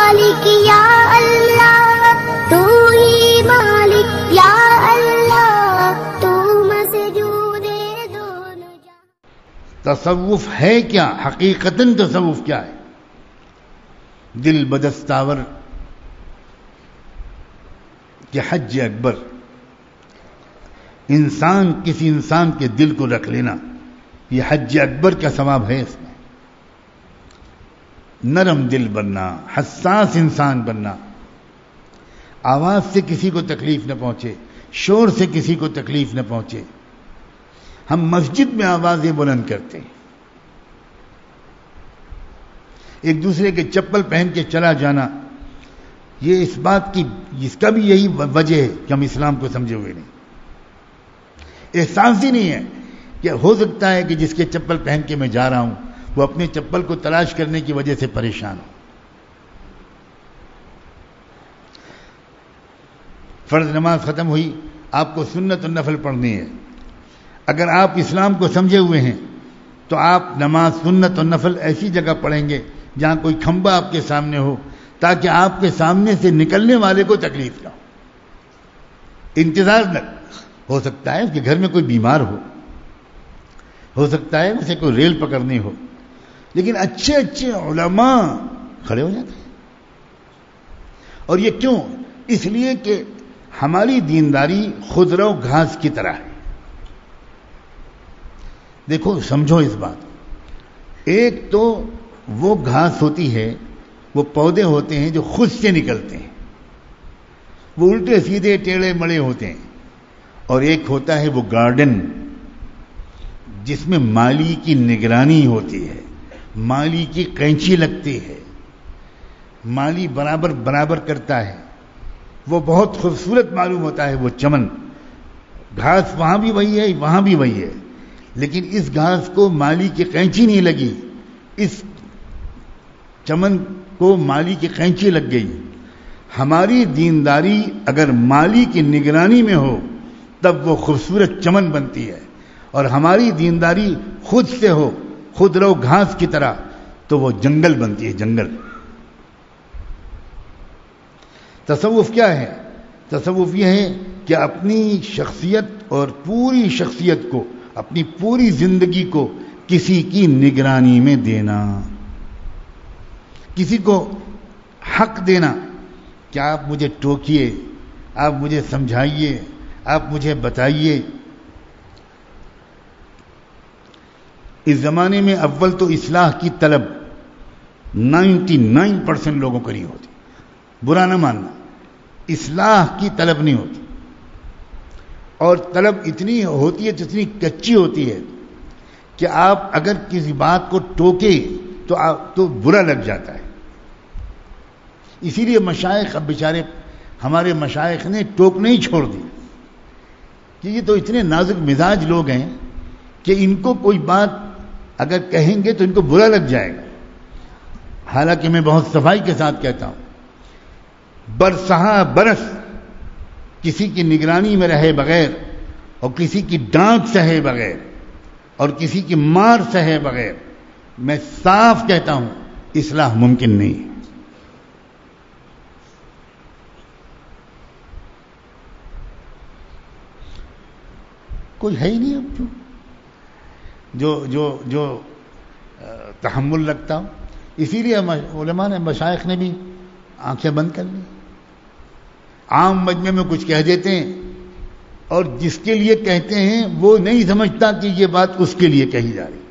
مالک یا اللہ، تو ہی مالک یا اللہ، تو مسجود دونوں جہاں۔ تصوف ہے کیا؟ حقیقتاً تصوف کیا ہے؟ دل بدستاور کہ حج اکبر، کسی انسان کے دل کو رکھ لینا، یہ حج اکبر کا ثواب ہے۔ اس میں نرم دل بننا، حساس انسان بننا، آواز سے کسی کو تکلیف نہ پہنچے، شور سے کسی کو تکلیف نہ پہنچے۔ ہم مسجد میں آوازیں بلند کرتے ہیں، ایک دوسرے کے چپل پہن کے چلا جانا، یہ اس کا بھی یہی وجہ ہے کہ ہم اسلام کو سمجھے ہوئے نہیں۔ احساس ہی نہیں ہے کہ ہو سکتا ہے کہ جس کے چپل پہن کے میں جا رہا ہوں وہ اپنے چپل کو تلاش کرنے کی وجہ سے پریشان ہو۔ فرض نماز ختم ہوئی، آپ کو سنت اور نفل پڑھنی ہے۔ اگر آپ اسلام کو سمجھے ہوئے ہیں تو آپ نماز سنت اور نفل ایسی جگہ پڑھیں گے جہاں کوئی کھمبا آپ کے سامنے ہو، تاکہ آپ کے سامنے سے نکلنے والے کو تکلیف نہ ہو، انتظار نہ ہو سکتا ہے کہ گھر میں کوئی بیمار ہو سکتا ہے اسے کوئی ریل پکڑنی ہو، لیکن اچھے اچھے علماء کھڑے ہو جاتے ہیں۔ اور یہ کیوں؟ اس لیے کہ ہماری دینداری خضرو گھاس کی طرح ہے۔ دیکھو سمجھو اس بات، ایک تو وہ گھاس ہوتی ہے، وہ پودے ہوتے ہیں جو خود سے نکلتے ہیں، وہ الٹے سیدھے ٹیڑھے مڑے ہوتے ہیں، اور ایک ہوتا ہے وہ گارڈن جس میں مالی کی نگرانی ہوتی ہے، مالی کی قینچی لگتی ہے، مالی برابر برابر کرتا ہے، وہ بہت خوبصورت معلوم ہوتا ہے وہ چمن۔ گھاس وہاں بھی وہی ہے، وہاں بھی وہی ہے، لیکن اس گھاس کو مالی کی قینچی نہیں لگی، اس چمن کو مالی کی قینچی لگ گئی۔ ہماری دینداری اگر مالی کی نگرانی میں ہو تب وہ خوبصورت چمن بنتی ہے، اور ہماری دینداری خود سے ہو، خود رو گھاس کی طرح، تو وہ جنگل بنتی ہے، جنگل۔ تصوف کیا ہے؟ تصوف یہ ہے کہ اپنی شخصیت اور پوری شخصیت کو، اپنی پوری زندگی کو کسی کی نگرانی میں دینا، کسی کو حق دینا کہ آپ مجھے ٹوکیے، آپ مجھے سمجھائیے، آپ مجھے بتائیے۔ اس زمانے میں اول تو اصلاح کی طلب 99% لوگوں کو نہیں ہوتی، برا نہ ماننا، اصلاح کی طلب نہیں ہوتی، اور طلب اتنی ہوتی ہے، اتنی کچی ہوتی ہے کہ آپ اگر کسی بات کو ٹوکے تو برا لگ جاتا ہے۔ اسی لیے مشائخ، اب بیچارے ہمارے مشائخ نے ٹوکنا ہی چھوڑ دی کہ یہ تو اتنے نازک مزاج لوگ ہیں کہ ان کو کوئی بات اگر کہیں گے تو ان کو برا لگ جائے گا۔ حالانکہ میں بہت صفائی کے ساتھ کہتا ہوں، برسہا برس کسی کی نگرانی میں رہے بغیر اور کسی کی ڈانٹ سہے بغیر اور کسی کی مار سہے بغیر، میں صاف کہتا ہوں اصلاح ممکن نہیں ہے۔ کوئی ہے ہی نہیں اب جو تحمل رکھتا ہو۔ اسی لیے علماء نے، مشائخ نے بھی آنکھیں بند کر لی، عام مجمع میں کچھ کہہ دیتے ہیں، اور جس کے لیے کہتے ہیں وہ نہیں سمجھتا کہ یہ بات اس کے لیے کہی جا رہی۔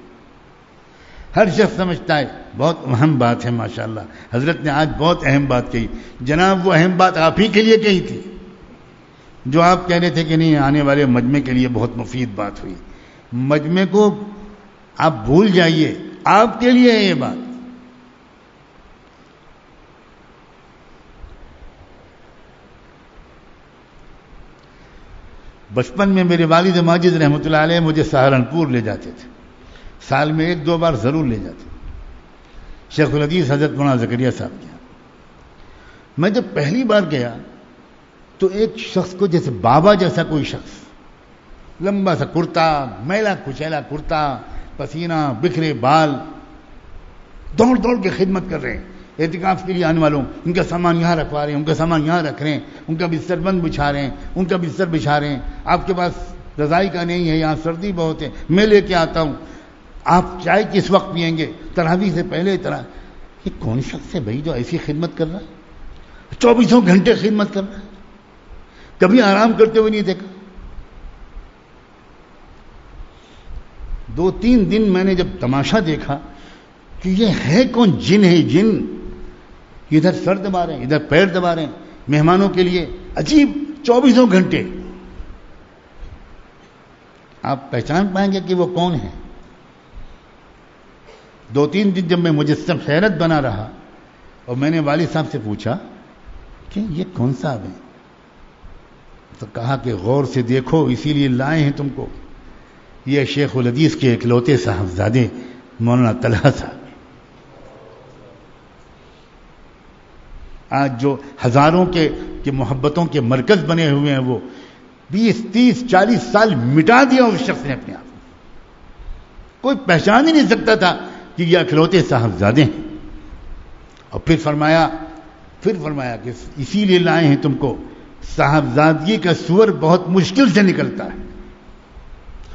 ہر شخص سمجھتا ہے بہت اہم بات ہے، ماشاءاللہ حضرت نے آج بہت اہم بات کہی۔ جناب وہ اہم بات آپ ہی کے لیے کہی تھی، جو آپ کہہ رہے تھے کہ نہیں آنے والے مجمع کے لیے بہت مفید بات ہوئی۔ مجمع کو آپ بھول جائیے، آپ کے لیے ہے یہ بات۔ بچپن میں میرے والد ماجد رحمۃ اللہ علیہ مجھے سہارنپور لے جاتے تھے، سال میں 1-2 بار ضرور لے جاتے تھے، شیخ الحدیث حضرت مولانا زکریا صاحب کے یہاں۔ میں جب پہلی بار گیا تو ایک شخص کو، جیسے بابا جیسا کوئی شخص، لمبا سا کرتا، میلا کچیلا کرتا، پسینہ بکھرے بال، دوڑ دوڑ کے خدمت کر رہے ہیں، اعتکاف کے لیے آنے والوں، ان کا سامان یہاں رکھوا رہے ہیں، ان کا سامان یہاں رکھ رہے ہیں، ان کا بستر بند بچھا رہے ہیں، ان کا بستر بچھا رہے ہیں، آپ کے پاس رضائی کا نہیں ہے، یہاں سردی بہت ہے، میں لے کے آتا ہوں، آپ چائے کس وقت پئیں گے، تراویح سے پہلے یہ کون شخص ہے بھائی جو ایسی خدمت کر رہا ہے؟ 24 گھنٹے خدمت کر رہا ہے، کبھی آرام کرتے ہوئے نہیں دیکھا۔ 2-3 دن میں نے جب تماشا دیکھا کہ یہ ہے کون، جن ہے جن، ادھر سر دبا رہے ہیں، ادھر پیر دبا رہے ہیں مہمانوں کے لیے، عجیب 24 گھنٹے۔ آپ پہچان پائیں گے کہ وہ کون ہے۔ 2-3 دن جب میں مجسم حیرت بنا رہا اور میں نے والد صاحب سے پوچھا کہ یہ کون صاحب ہے، تو کہا کہ غور سے دیکھو، اسی لیے لائے ہیں تم کو، یہ شیخ الحدیث کے اکلوتے صاحبزادے مولانا طلحہ صاحب۔ آج جو ہزاروں کے محبتوں کے مرکز بنے ہوئے ہیں، وہ 20, 30, 40 سال مٹا دیا اس شخص نے اپنے آپ کو، کوئی پہچان ہی نہیں سکتا تھا کہ یہ اکلوتے صاحبزادے ہیں۔ اور پھر فرمایا کہ اسی لیے لائے ہیں تم کو، صاحبزادگی کا سور بہت مشکل سے نکلتا ہے،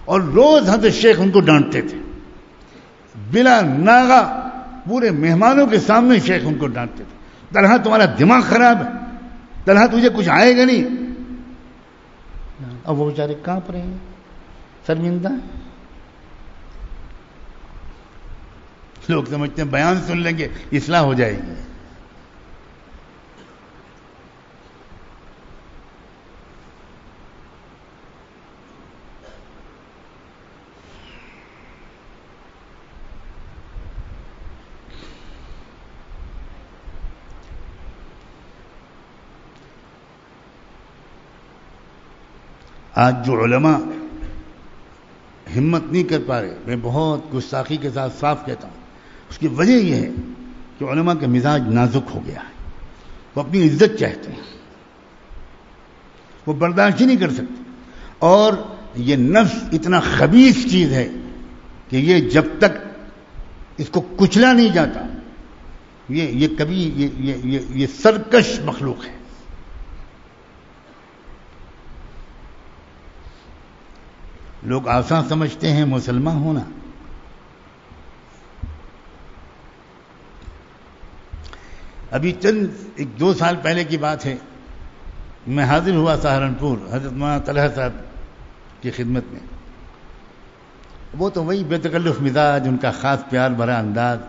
اور روز حضرت شیخ ان کو ڈانٹتے تھے، بلا ناغہ پورے مہمانوں کے سامنے شیخ ان کو ڈانٹتے تھے، طلحہ تمہارا دماغ خراب ہے، طلحہ تجھے کچھ آئے گا نہیں۔ اب وہ بیچارے کانپ رہے ہیں، شرمندہ۔ لوگ سمجھتے ہیں بیان سن لیں گے اصلاح ہو جائے گی۔ آج جو علماء ہمت نہیں کر پا رہے، میں بہت گستاخی کے ساتھ صاف کہتا ہوں، اس کی وجہ یہ ہے کہ علماء کا مزاج نازک ہو گیا ہے، وہ اپنی عزت چاہتے ہیں، وہ برداشت ہی نہیں کر سکتے، اور یہ نفس اتنا خبیث چیز ہے کہ یہ جب تک اس کو کچلا نہیں جاتا، یہ کبھی یہ سرکش مخلوق ہے۔ لوگ آسان سمجھتے ہیں مسلمان ہونا۔ ابھی چند 1-2 سال پہلے کی بات ہے، میں حاضر ہوا سہارنپور حضرت مولانا طلحہ صاحب کی خدمت میں۔ وہ تو وہی بے تکلف مزاج، ان کا خاص پیار بھرا انداز،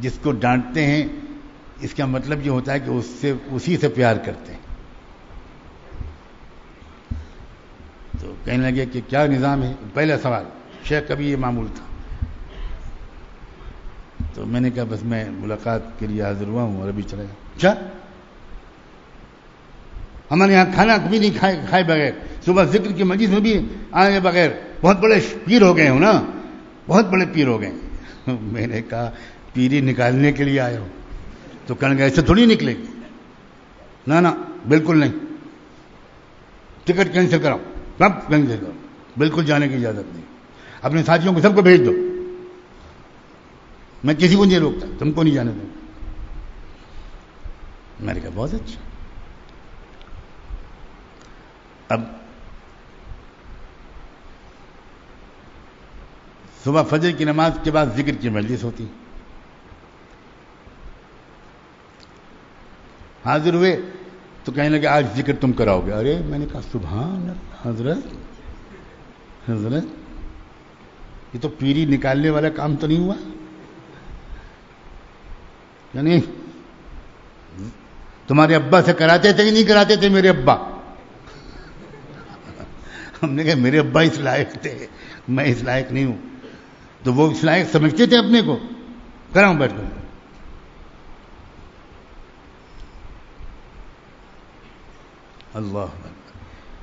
جس کو ڈانٹتے ہیں اس کا مطلب یہ ہوتا ہے کہ اسی سے پیار کرتے ہیں۔ تو کہنے لگے کہ کیا نظام ہے؟ پہلا سوال، شیخ کبھی یہ معمول تھا؟ تو میں نے کہا بس میں ملاقات کے لیے حاضر ہوا ہوں اور ابھی چلا گیا۔ اچھا، ہمارے یہاں کھانا کبھی نہیں کھائے بغیر، صبح ذکر کی مجلس میں بھی آئے بغیر، بہت بڑے پیر ہو گئے ہو نا، بہت بڑے پیر ہو گئے۔ میں نے کہا پیری نکالنے کے لیے آئے ہو؟ تو کہنے لگا ایسے تھوڑی نکلے گی، نہ بالکل نہیں، ٹکٹ کینسل کراؤ، سب کینسل کرو، بالکل جانے کی اجازت نہیں، اپنے ساتھیوں کو سب کو بھیج دو، میں کسی کو نہیں روکتا، تم کو نہیں جانے دوں۔ میں نے کہا بہت اچھا۔ اب صبح فجر کی نماز کے بعد ذکر کی مجلس ہوتی، حاضر ہوئے تو کہنے لگے آج ذکر تم کراؤ گے۔ ارے میں نے کہا سبحان اللہ، حضرت یہ تو پیری نکالنے والا کام تو نہیں ہوا؟ یعنی تمہارے ابا سے کراتے تھے کہ نہیں کراتے تھے؟ میرے ابا۔ ہم نے کہا میرے ابا اس لائق تھے، میں اس لائق نہیں ہوں۔ تو وہ اس لائق سمجھتے تھے اپنے کو، کراؤں بیٹھ کر۔ اللہ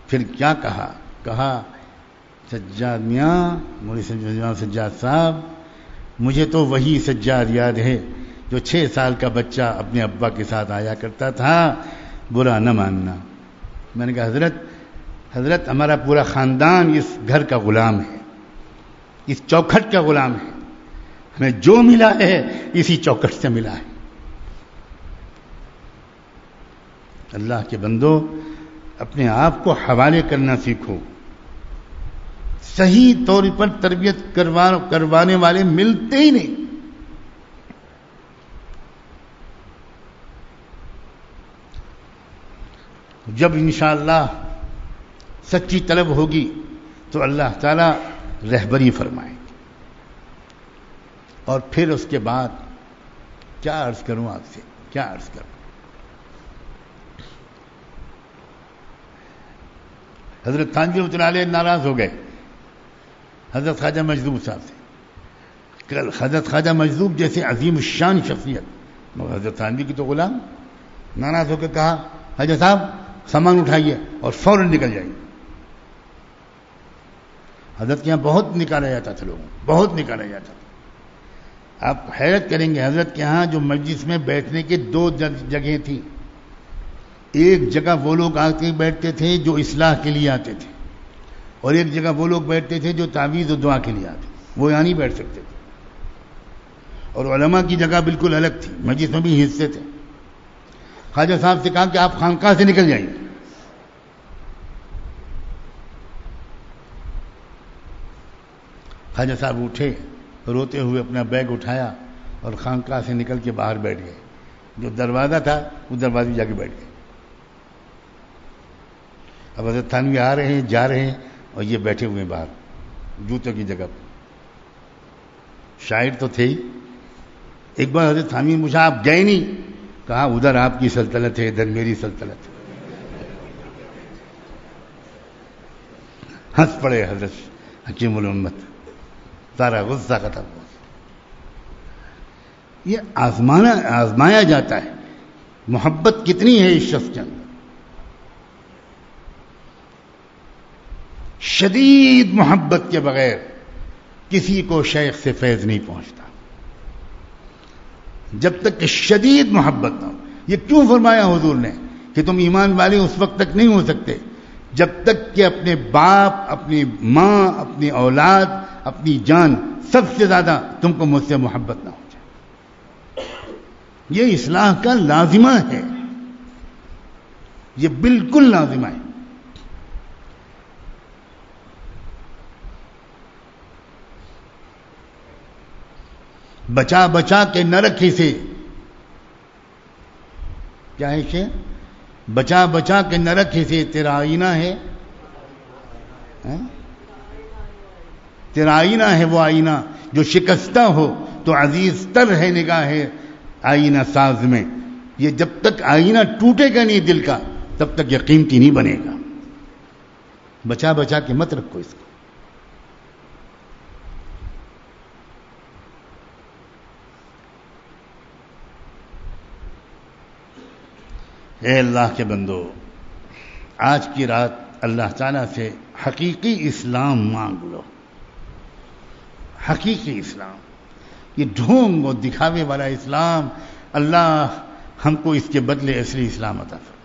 پھر کیا کہا سجاد میاں، مولوی سجاد صاحب، مجھے تو وہی سجاد یاد ہے جو 6 سال کا بچہ اپنے ابا کے ساتھ آیا کرتا تھا، برا نہ ماننا۔ میں نے کہا حضرت ہمارا پورا خاندان اس گھر کا غلام ہے، اس چوکھٹ کا غلام ہے، ہمیں جو ملا ہے اسی چوکٹ سے ملا ہے. اللہ کے بندو اپنے آپ کو حوالے کرنا سیکھو. صحیح طور پر تربیت کروانے والے ملتے ہی نہیں. جب انشاءاللہ سچی طلب ہوگی تو اللہ تعالیٰ رہبری فرمائے. اور پھر اس کے بعد کیا عرض کروں آپ سے، کیا عرض کروں. حضرت تھانوی رحمۃ اللہ علیہ ناراض ہو گئے حضرت خواجہ مجذوب صاحب سے. حضرت خواجہ مجذوب جیسے عظیم الشان شخصیت، مگر حضرت تھانوی کی تو غلام. ناراض ہو کے کہا حضرت صاحب سامان اٹھائیے اور فوراً نکل جائیے. حضرت کے یہاں بہت نکالا جاتا تھا، لوگوں بہت نکالا جاتا تھا. آپ حیرت کریں گے حضرت کے یہاں جو مجلس میں بیٹھنے کے دو جگہیں تھیں. ایک جگہ وہ لوگ آ کے بیٹھتے تھے جو اصلاح کے لیے آتے تھے، اور ایک جگہ وہ لوگ بیٹھتے تھے جو تعویذ و دعا کے لیے آتے. وہ یہاں نہیں بیٹھ سکتے تھے. اور علماء کی جگہ بالکل الگ تھی، مجلس میں بھی حصے تھے. خواجہ صاحب سے کہا کہ آپ خانقاہ سے نکل جائیں. خواجہ صاحب اٹھے، روتے ہوئے اپنا بیگ اٹھایا اور خانقاہ سے نکل کے باہر بیٹھ گئے. جو دروازہ تھا وہ دروازے جا کے بیٹھ گئے. اب حضرت تھانوی آ رہے ہیں، جا رہے ہیں، اور یہ بیٹھے ہوئے ہیں باہر جوتوں کی جگہ پر. شاعر تو تھے ہی. ایک بار حضرت تھانوی نے پوچھا آپ گئے نہیں؟ کہا ادھر آپ کی سلطنت ہے، ادھر میری سلطنت ہے. ہنس پڑے حضرت حکیم الامت. سارا غصہ ختم ہوا. یہ آزمایا جاتا ہے محبت کتنی ہے اس شخص کے اندر. شدید محبت کے بغیر کسی کو شیخ سے فیض نہیں پہنچتا. جب تک کہ شدید محبت نہ ہو. یہ کیوں فرمایا حضور نے کہ تم ایمان والے اس وقت تک نہیں ہو سکتے جب تک کہ اپنے باپ، اپنی ماں، اپنی اولاد، اپنی جان، سب سے زیادہ تم کو مجھ سے محبت نہ ہو جائے. یہ اصلاح کا لازمہ ہے، یہ بالکل لازمہ ہے. بچا بچا کے نہ رکھی سے کیا ہے کہ بچا بچا کے نہ رکھی سے تیرا آئینہ ہے، تیرا آئینہ ہے وہ آئینہ جو شکستہ ہو تو عزیز تر ہے نگاہ آئینہ ساز میں. یہ جب تک آئینہ ٹوٹے گا نہیں دل کا تب تک یہ قیمتی نہیں بنے گا. بچا بچا کے مت رکھو اس کو. اے اللہ کے بندو، آج کی رات اللہ تعالیٰ سے حقیقی اسلام مانگ لو. حقیقی اسلام، یہ ڈھونگ اور دکھاوے والا اسلام اللہ ہم کو اس کے بدلے اصلی اسلام عطا فرمائے.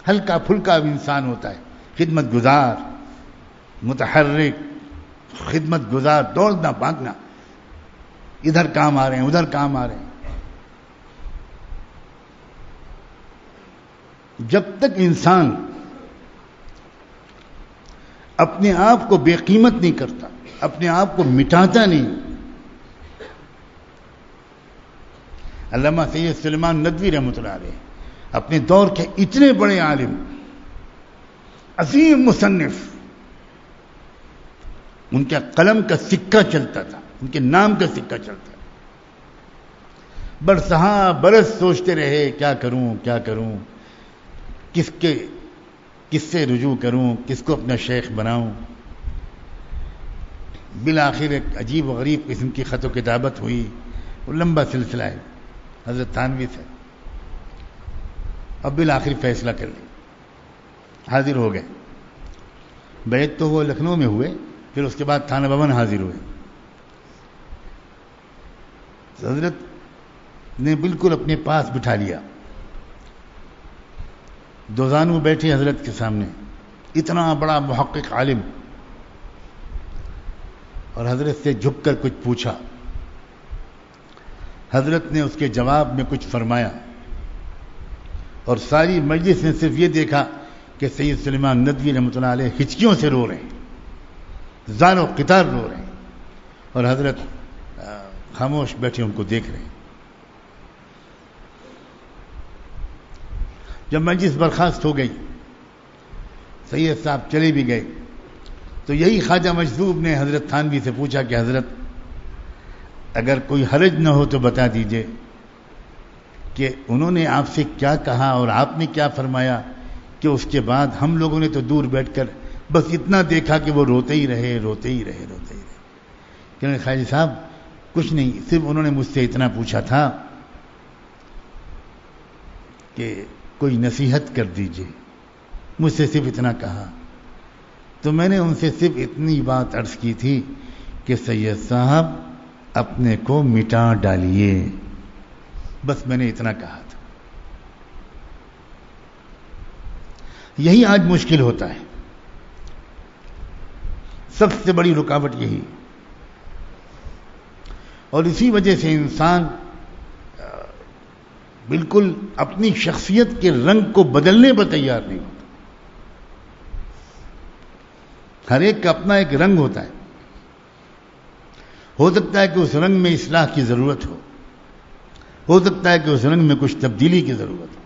ہلکا پھلکا انسان ہوتا ہے، خدمت گزار، متحرک، خدمت گزار، دوڑنا بھاگنا، ادھر کام آ رہے ہیں ادھر کام آ رہے ہیں. جب تک انسان اپنے آپ کو بے قیمت نہیں کرتا، اپنے آپ کو مٹاتا نہیں. علامہ سید سلیمان ندوی رحمۃ اللہ علیہ اپنے دور کے اتنے بڑے عالم، عظیم مصنف، ان کے قلم کا سکہ چلتا تھا، ان کے نام کا سکہ چلتا تھا. برسہا برس سوچتے رہے کیا کروں کیا کروں، کس سے رجوع کروں، کس کو اپنا شیخ بناؤں. بالآخر ایک عجیب و غریب قسم کی خط و کتابت ہوئی. وہ لمبا سلسلہ ہے حضرت تھانوی سے. اب بالآخر فیصلہ کر لیا، حاضر ہو گئے. بیعت تو وہ لکھنؤ میں ہوئے، پھر اس کے بعد تھانہ بھون حاضر ہوئے. حضرت نے بالکل اپنے پاس بٹھا لیا. دوزانو بیٹھے حضرت کے سامنے، اتنا بڑا محقق عالم. اور حضرت سے جھک کر کچھ پوچھا. حضرت نے اس کے جواب میں کچھ فرمایا اور ساری مجلس نے صرف یہ دیکھا کہ سید سلیمان ندوی رحمۃ اللہ علیہ ہچکیوں سے رو رہے ہیں, زار و قطار رو رہے ہیں, اور حضرت خاموش بیٹھے ان کو دیکھ رہے ہیں. جب مجلس برخاست ہو گئی, سید صاحب چلے بھی گئے, تو یہی خواجہ مجذوب نے حضرت تھانوی سے پوچھا کہ حضرت اگر کوئی حرج نہ ہو تو بتا دیجئے کہ انہوں نے آپ سے کیا کہا اور آپ نے کیا فرمایا کہ اس کے بعد ہم لوگوں نے تو دور بیٹھ کر بس اتنا دیکھا کہ وہ روتے ہی رہے. کہ خواجہ صاحب کچھ نہیں, صرف انہوں نے مجھ سے اتنا پوچھا تھا کہ کوئی نصیحت کر دیجئے, مجھ سے صرف اتنا کہا. تو میں نے ان سے صرف اتنی بات عرض کی تھی کہ سید صاحب اپنے کو مٹا ڈالیے, بس میں نے اتنا کہا تھا. یہی آج مشکل ہوتا ہے, سب سے بڑی رکاوٹ یہی, اور اسی وجہ سے انسان بالکل اپنی شخصیت کے رنگ کو بدلنے پر تیار نہیں ہوتا. ہر ایک کا اپنا ایک رنگ ہوتا ہے. ہو سکتا ہے کہ اس رنگ میں اصلاح کی ضرورت ہو سکتا ہے کہ اس رنگ میں کچھ تبدیلی کی ضرورت ہو.